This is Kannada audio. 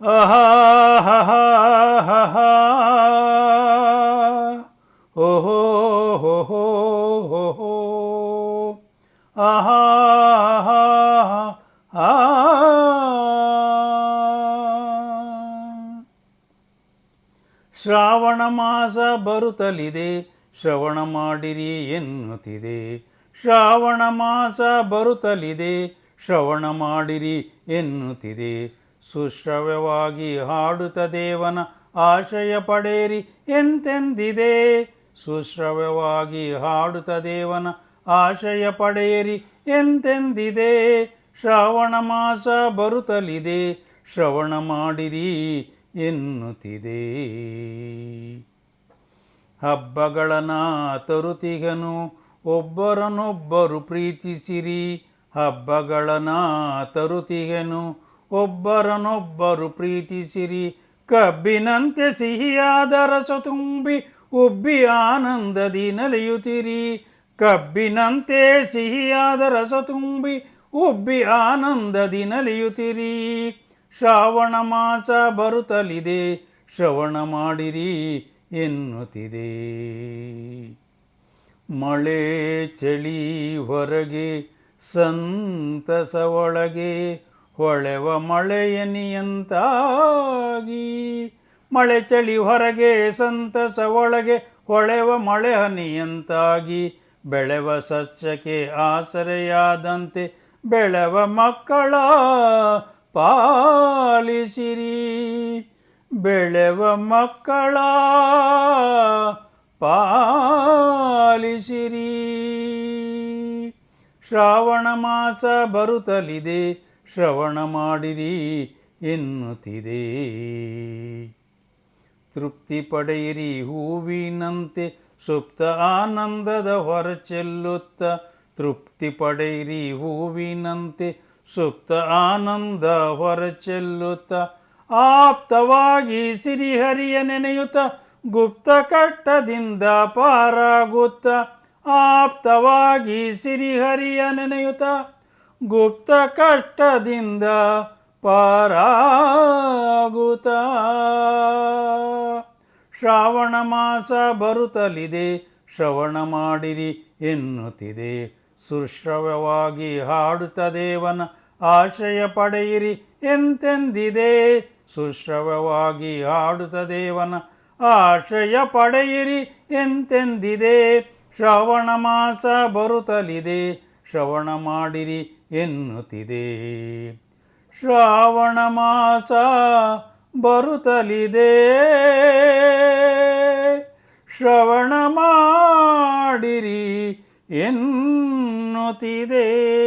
ಆಹಾ ಓಹೋ ಹೋ ಹೋ ಹೋ ಹೋ ಆಹಾ ಆ ಶ್ರಾವಣ ಮಾಸ ಬರುತ್ತಲಿದೆ, ಶ್ರವಣ ಮಾಡಿರಿ ಎನ್ನುತ್ತಿದೆ. ಶ್ರಾವಣ ಮಾಸ ಬರುತ್ತಲಿದೆ, ಶ್ರವಣ ಮಾಡಿರಿ ಎನ್ನುತ್ತಿದೆ. ಸುಶ್ರವ್ಯವಾಗಿ ಹಾಡುತ್ತ ದೇವನ ಆಶ್ರಯ ಪಡೆಯಿರಿ ಎಂತೆಂದಿದೆ. ಸುಶ್ರವ್ಯವಾಗಿ ಹಾಡುತ್ತ ದೇವನ ಆಶ್ರಯ ಪಡೆಯಿರಿ ಎಂತೆಂದಿದೆ. ಶ್ರಾವಣ ಮಾಸ ಬರುತ್ತಲಿದೆ, ಶ್ರವಣ ಮಾಡಿರಿ ಎನ್ನುತ್ತಿದೆ. ಹಬ್ಬಗಳನ್ನ ತರುತ್ತಿಗನು, ಒಬ್ಬರನ್ನೊಬ್ಬರು ಪ್ರೀತಿಸಿರಿ. ಹಬ್ಬಗಳನ್ನ ತರುತ್ತಿಗನು, ಒಬ್ಬರನ್ನೊಬ್ಬರು ಪ್ರೀತಿಸಿರಿ. ಕಬ್ಬಿನಂತೆ ಸಿಹಿಯಾದ ರಸ ತುಂಬಿ ಉಬ್ಬಿ ಆನಂದದಿ ನಲಿಯುತ್ತಿರಿ. ಕಬ್ಬಿನಂತೆ ಸಿಹಿಯಾದ ರಸ ತುಂಬಿ ಉಬ್ಬಿ ಆನಂದದಿ ನಲಿಯುತ್ತಿರಿ. ಶ್ರಾವಣ ಮಾಸ ಬರುತ್ತಲಿದೆ, ಶ್ರವಣ ಮಾಡಿರಿ ಎನ್ನುತ್ತಿದೆ. ಮಳೆ ಚಳಿ ಹೊರಗೆ ಸಂತಸ ಒಳಗೆ ಹೊಳೆವ ಮಳೆಯನಿಯಂತಾಗಿ. ಮಳೆ ಚಳಿ ಹೊರಗೆ ಸಂತಸ ಒಳಗೆ ಹೊಳೆವ ಮಳೆ ಹನಿಯಂತಾಗಿ. ಬೆಳೆವ ಸಸ್ಯಕ್ಕೆ ಆಸರೆಯಾದಂತೆ ಬೆಳೆವ ಮಕ್ಕಳ ಪಾಲಿಸಿರಿ. ಬೆಳೆವ ಮಕ್ಕಳ ಪಾಲಿಸಿರಿ. ಶ್ರಾವಣ ಮಾಸ ಬರುತ್ತಲಿದೆ, ಶ್ರವಣ ಮಾಡಿರಿ ಎನ್ನುತ್ತಿದೆ. ತೃಪ್ತಿ ಪಡೆಯಿರಿ ಹೂವಿನಂತೆ ಸುಪ್ತ ಆನಂದದ ಹೊರಚೆಲ್ಲುತ್ತ. ತೃಪ್ತಿ ಪಡೆಯಿರಿ ಹೂವಿನಂತೆ ಸುಪ್ತ ಆನಂದ ಹೊರಚೆಲ್ಲುತ್ತ. ಆಪ್ತವಾಗಿ ಸಿರಿಹರಿಯ ನೆನೆಯುತ್ತ ಗುಪ್ತ ಕಷ್ಟದಿಂದ ಪಾರಾಗುತ್ತ. ಆಪ್ತವಾಗಿ ಸಿರಿಹರಿಯ ನೆನೆಯುತ್ತ ಗುಪ್ತ ಕಷ್ಟದಿಂದ ಪಾರಾಗುತ್ತ. ಶ್ರಾವಣ ಮಾಸ ಬರುತ್ತಲಿದೆ, ಶ್ರವಣ ಮಾಡಿರಿ ಎನ್ನುತ್ತಿದೆ. ಸುಶ್ರವ್ಯವಾಗಿ ಹಾಡುತ್ತ ದೇವನ ಆಶ್ರಯ ಪಡೆಯಿರಿ ಎಂತೆಂದಿದೆ. ಸುಶ್ರವ್ಯವಾಗಿ ಹಾಡುತ್ತ ದೇವನ ಆಶ್ರಯ ಪಡೆಯಿರಿ ಎಂತೆಂದಿದೆ. ಶ್ರಾವಣ ಮಾಸ ಬರುತ್ತಲಿದೆ, ಶ್ರವಣ ಮಾಡಿರಿ ಎನ್ನುತ್ತಿದೆ. ಶ್ರಾವಣ ಮಾಸ ಬರುತ್ತಲಿದೆ, ಶ್ರವಣ ಮಾಡಿರಿ ಎನ್ನುತ್ತಿದೆ.